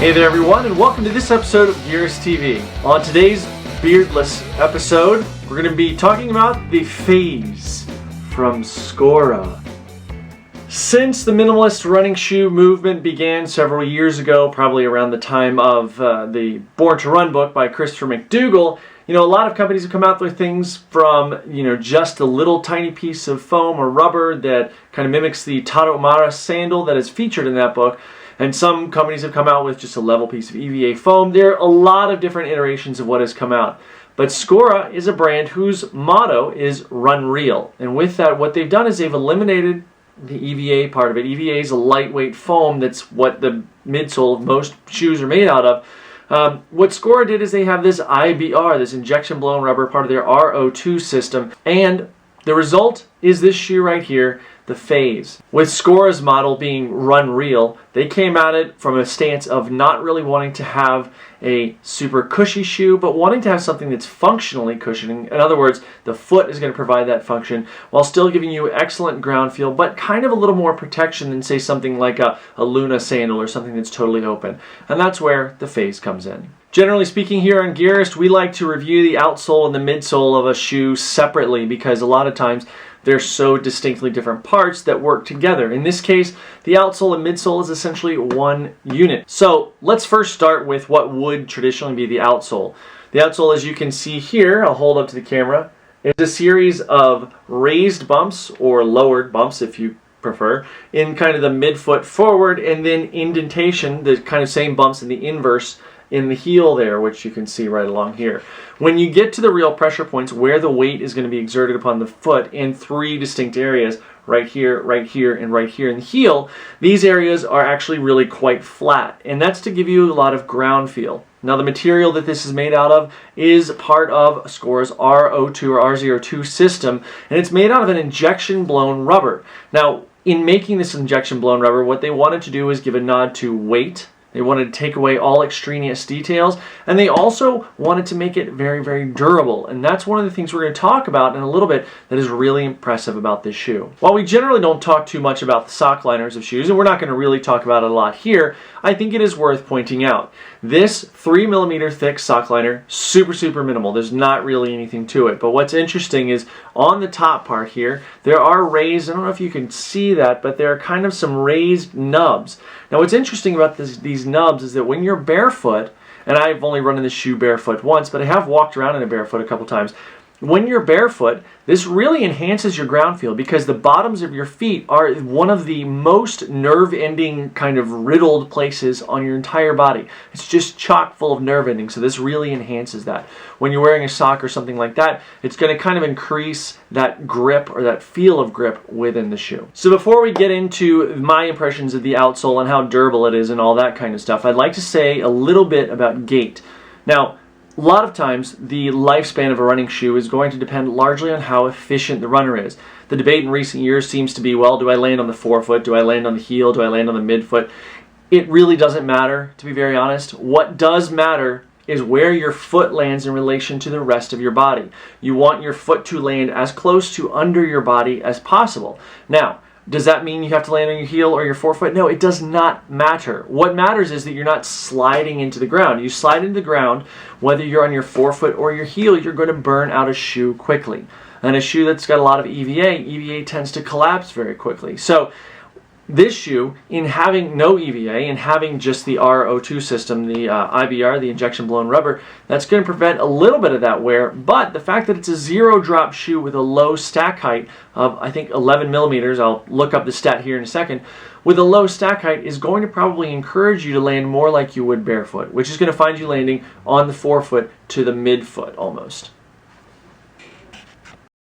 Hey there everyone, and welcome to this episode of Gearist TV. On today's beardless episode, we're going to be talking about the phase from Skora. Since the minimalist running shoe movement began several years ago, probably around the time of the Born to Run book by Christopher McDougall, a lot of companies have come out with things from, just a little tiny piece of foam or rubber that kind of mimics the Tarahumara sandal that is featured in that book. And some companies have come out with just a level piece of EVA foam. There are a lot of different iterations of what has come out. But Skora is a brand whose motto is Run Real. And with that, what they've done is they've eliminated the EVA part of it. EVA is a lightweight foam. That's what the midsole of most shoes are made out of. What Skora did is they have this IBR, this injection blown rubber, part of their RO2 system. And the result is this shoe right here, the phase. With Skora's model being Run Real, they came at it from a stance of not really wanting to have a super cushy shoe, but wanting to have something that's functionally cushioning. In other words, the foot is going to provide that function while still giving you excellent ground feel, but kind of a little more protection than, say, something like a Luna sandal or something that's totally open. And that's where the phase comes in. Generally speaking, here on Gearist, we like to review the outsole and the midsole of a shoe separately because a lot of times they're so distinctly different parts that work together. In this case, the outsole and midsole is essentially one unit. So let's first start with what would traditionally be the outsole. The outsole, as you can see here, I'll hold up to the camera, is a series of raised bumps or lowered bumps if you prefer, in kind of the midfoot forward, and then indentation, the kind of same bumps in the inverse in the heel there, which you can see right along here. When you get to the real pressure points where the weight is going to be exerted upon the foot in three distinct areas, right here, and right here in the heel, these areas are actually really quite flat, and that's to give you a lot of ground feel. Now the material that this is made out of is part of Skora's RO2 or R02 system, and it's made out of an injection blown rubber. Now in making this injection blown rubber, what they wanted to do is give a nod to weight. They wanted to take away all extraneous details, and they also wanted to make it very, very durable. And that's one of the things we're going to talk about in a little bit that is really impressive about this shoe. While we generally don't talk too much about the sock liners of shoes, and we're not going to really talk about it a lot here, I think it is worth pointing out. This 3mm thick sock liner, super, super minimal. There's not really anything to it. But what's interesting is on the top part here, there are raised, I don't know if you can see that, but there are kind of some raised nubs. Now what's interesting about these nubs is that when you're barefoot, and I've only run in this shoe barefoot once, but I have walked around in it barefoot a couple times. When you're barefoot, this really enhances your ground feel because the bottoms of your feet are one of the most nerve-ending kind of riddled places on your entire body. It's just chock full of nerve endings, so this really enhances that. When you're wearing a sock or something like that, it's going to kind of increase that grip or that feel of grip within the shoe. So before we get into my impressions of the outsole and how durable it is and all that kind of stuff, I'd like to say a little bit about Gait. Now, a lot of times, the lifespan of a running shoe is going to depend largely on how efficient the runner is. The debate in recent years seems to be, well, do I land on the forefoot? Do I land on the heel? Do I land on the midfoot? It really doesn't matter, to be very honest. What does matter is where your foot lands in relation to the rest of your body. You want your foot to land as close to under your body as possible. Now, does that mean you have to land on your heel or your forefoot? No, it does not matter. What matters is that you're not sliding into the ground. You slide into the ground, whether you're on your forefoot or your heel, you're going to burn out a shoe quickly. And a shoe that's got a lot of EVA tends to collapse very quickly. So this shoe, in having no EVA and having just the RO2 system, the IBR, the injection blown rubber, that's going to prevent a little bit of that wear, but the fact that it's a zero drop shoe with a low stack height of, I think, 11 millimeters, I'll look up the stat here in a second, with a low stack height is going to probably encourage you to land more like you would barefoot, which is going to find you landing on the forefoot to the midfoot almost.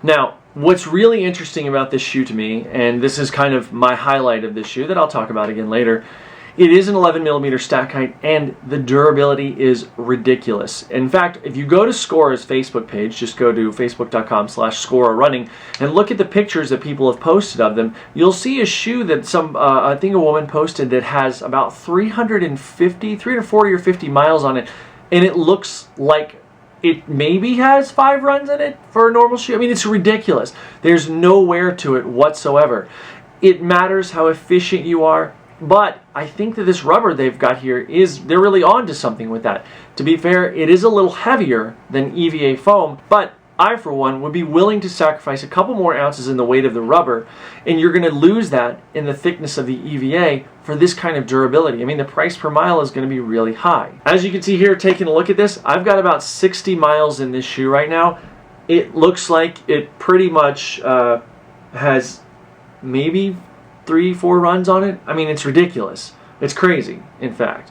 Now, what's really interesting about this shoe to me, and this is kind of my highlight of this shoe that I'll talk about again later, it is an 11mm stack height and the durability is ridiculous. In fact, if you go to Skora's Facebook page, just go to facebook.com/SkoraRunning and look at the pictures that people have posted of them, you'll see a shoe that I think a woman posted that has about 340 or 50 miles on it, and it looks like it maybe has 5 runs in it for a normal shoe. I mean, it's ridiculous. There's no wear to it whatsoever. It matters how efficient you are. But I think that this rubber they've got here they're really on to something with that. To be fair, it is a little heavier than EVA foam, but I, for one, would be willing to sacrifice a couple more ounces in the weight of the rubber, and you're going to lose that in the thickness of the EVA for this kind of durability. I mean, the price per mile is going to be really high. As you can see here, taking a look at this, I've got about 60 miles in this shoe right now. It looks like it pretty much has maybe 3-4 runs on it. I mean, it's ridiculous. It's crazy, in fact.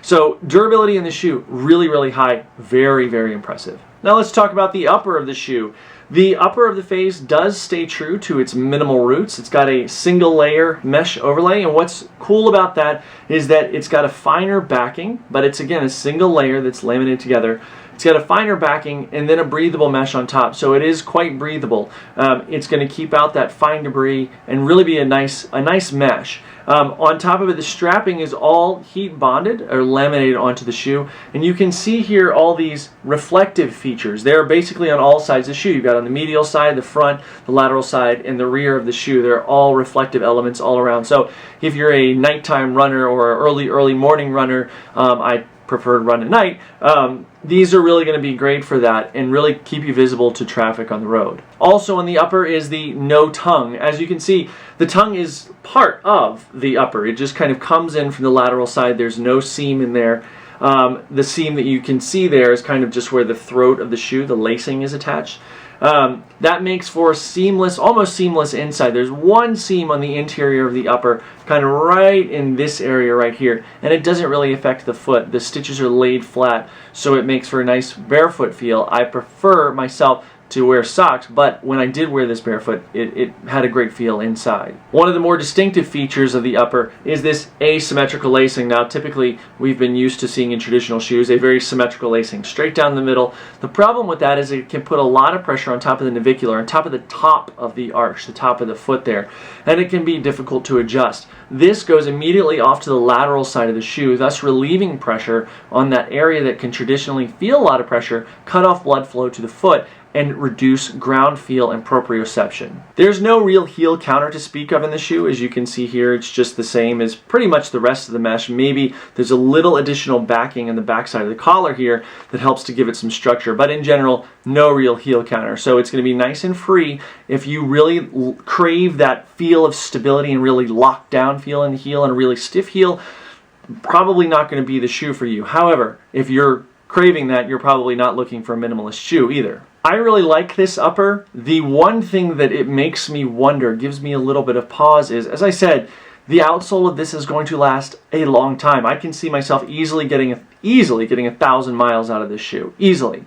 So durability in the shoe, really, really high. Very, very impressive. Now let's talk about the upper of the shoe. The upper of the phase does stay true to its minimal roots. It's got a single layer mesh overlay, and what's cool about that is that it's got a finer backing, but it's again a single layer that's laminated together. It's got a finer backing and then a breathable mesh on top, so it is quite breathable. It's going to keep out that fine debris and really be a nice mesh. On top of it, the strapping is all heat bonded or laminated onto the shoe, and you can see here all these reflective features. They're basically on all sides of the shoe. You've got on the medial side, the front, the lateral side, and the rear of the shoe. They're all reflective elements all around. So if you're a nighttime runner or an early morning runner, I prefer to run at night, these are really going to be great for that and really keep you visible to traffic on the road. Also on the upper is the no tongue. As you can see, the tongue is part of the upper. It just kind of comes in from the lateral side. There's no seam in there. The seam that you can see there is kind of just where the throat of the shoe, the lacing, is attached. That makes for a seamless, almost seamless inside. There's one seam on the interior of the upper, kind of right in this area right here, and it doesn't really affect the foot. The stitches are laid flat, so it makes for a nice barefoot feel. I prefer myself to wear socks, but when I did wear this barefoot, it had a great feel inside. One of the more distinctive features of the upper is this asymmetrical lacing. Now, typically, we've been used to seeing in traditional shoes a very symmetrical lacing, straight down the middle. The problem with that is it can put a lot of pressure on top of the navicular, on top of the top of the arch, the top of the foot there, and it can be difficult to adjust. This goes immediately off to the lateral side of the shoe, thus relieving pressure on that area that can traditionally feel a lot of pressure, cut off blood flow to the foot, and reduce ground feel and proprioception. There's no real heel counter to speak of in the shoe. As you can see here, it's just the same as pretty much the rest of the mesh. Maybe there's a little additional backing in the backside of the collar here that helps to give it some structure, but in general, no real heel counter. So it's going to be nice and free if you really crave that feel of stability and really locked down feel in the heel and a really stiff heel. Probably not going to be the shoe for you. However, if you're craving that, you're probably not looking for a minimalist shoe either. I really like this upper. The one thing that it makes me wonder, gives me a little bit of pause is, as I said, the outsole of this is going to last a long time. I can see myself easily getting 1,000 miles out of this shoe. Easily.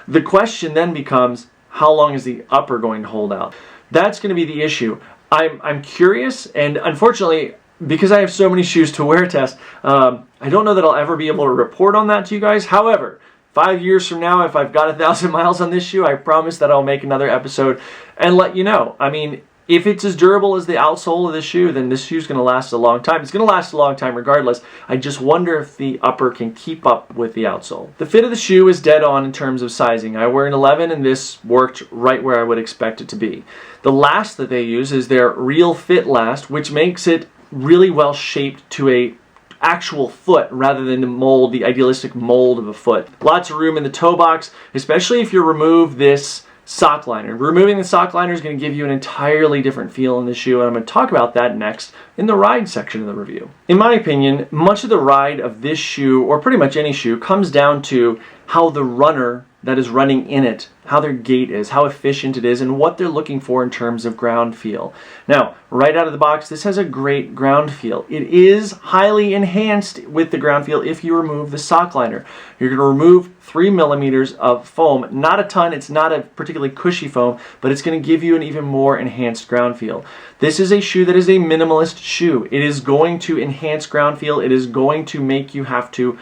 The question then becomes, how long is the upper going to hold out? That's going to be the issue. I'm curious, and unfortunately, because I have so many shoes to wear test, I don't know that I'll ever be able to report on that to you guys. However, 5 years from now, if I've got 1,000 miles on this shoe, I promise that I'll make another episode and let you know. I mean, if it's as durable as the outsole of this shoe, then this shoe's going to last a long time. It's going to last a long time regardless. I just wonder if the upper can keep up with the outsole. The fit of the shoe is dead on in terms of sizing. I wear an 11 and this worked right where I would expect it to be. The last that they use is their Real Fit Last, which makes it really well shaped to a actual foot rather than the idealistic mold of a foot. Lots of room in the toe box, especially if you remove this sock liner. Removing the sock liner is going to give you an entirely different feel in the shoe, and I'm going to talk about that next in the ride section of the review. In my opinion, much of the ride of this shoe, or pretty much any shoe, comes down to how the runner that is running in it, how their gait is, how efficient it is, and what they're looking for in terms of ground feel. Now, right out of the box, this has a great ground feel. It is highly enhanced with the ground feel if you remove the sock liner. You're going to remove 3 millimeters of foam. Not a ton, it's not a particularly cushy foam, but it's going to give you an even more enhanced ground feel. This is a shoe that is a minimalist shoe. It is going to enhance ground feel. It is going to make you have to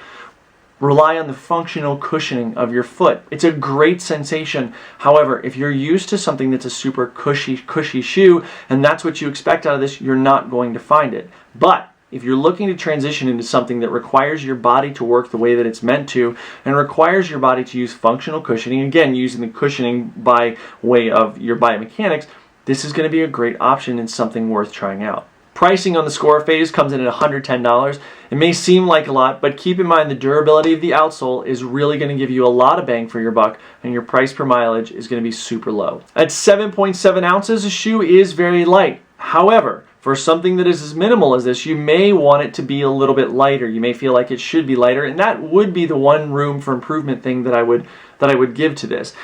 rely on the functional cushioning of your foot. It's a great sensation. However, if you're used to something that's a super cushy shoe, and that's what you expect out of this, you're not going to find it. But if you're looking to transition into something that requires your body to work the way that it's meant to, and requires your body to use functional cushioning, again, using the cushioning by way of your biomechanics, this is going to be a great option and something worth trying out. Pricing on the Skora phase comes in at $110. It may seem like a lot, but keep in mind the durability of the outsole is really going to give you a lot of bang for your buck, and your price per mileage is going to be super low. At 7.7 ounces, a shoe is very light. However, for something that is as minimal as this, you may want it to be a little bit lighter. You may feel like it should be lighter, and that would be the one room for improvement thing that I would give to this.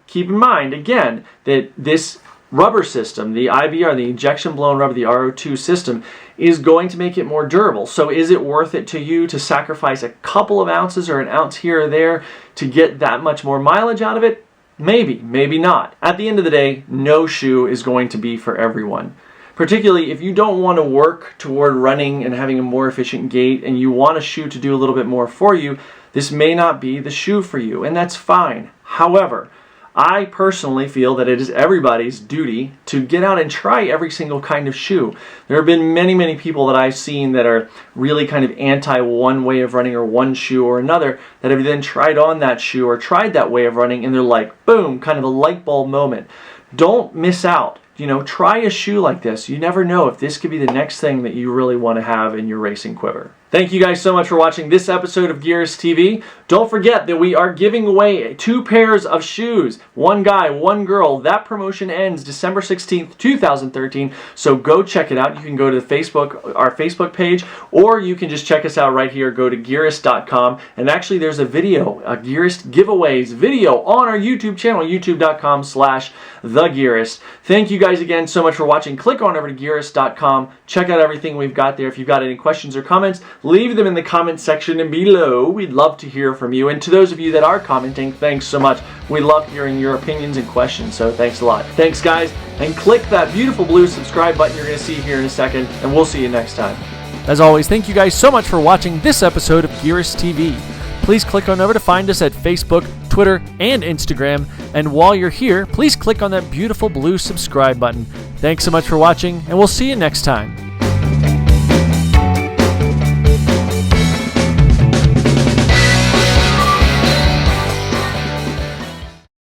Keep in mind, again, that this rubber system, the IBR, the injection blown rubber, the RO2 system, is going to make it more durable. So is it worth it to you to sacrifice a couple of ounces or an ounce here or there to get that much more mileage out of it? Maybe, maybe not. At the end of the day, no shoe is going to be for everyone. Particularly if you don't want to work toward running and having a more efficient gait and you want a shoe to do a little bit more for you, this may not be the shoe for you, and that's fine. However, I personally feel that it is everybody's duty to get out and try every single kind of shoe. There have been many, many people that I've seen that are really kind of anti one way of running or one shoe or another that have then tried on that shoe or tried that way of running, and they're like, boom, kind of a light bulb moment. Don't miss out. Try a shoe like this. You never know if this could be the next thing that you really want to have in your racing quiver. Thank you guys so much for watching this episode of Gearist TV. Don't forget that we are giving away 2 pairs of shoes. One guy, one girl. That promotion ends December 16th, 2013. So go check it out. You can go to our Facebook page, or you can just check us out right here. Go to Gearist.com. And actually there's a video, a Gearist giveaways video on our YouTube channel, youtube.com/TheGearist. Thank you guys again so much for watching. Click on over to Gearist.com. Check out everything we've got there. If you've got any questions or comments, leave them in the comment section and below. We'd love to hear from you. And to those of you that are commenting, thanks so much. We love hearing your opinions and questions, so thanks a lot. Thanks, guys. And click that beautiful blue subscribe button you're going to see here in a second, and we'll see you next time. As always, thank you guys so much for watching this episode of Gearist TV. Please click on over to find us at Facebook, Twitter, and Instagram. And while you're here, please click on that beautiful blue subscribe button. Thanks so much for watching, and we'll see you next time.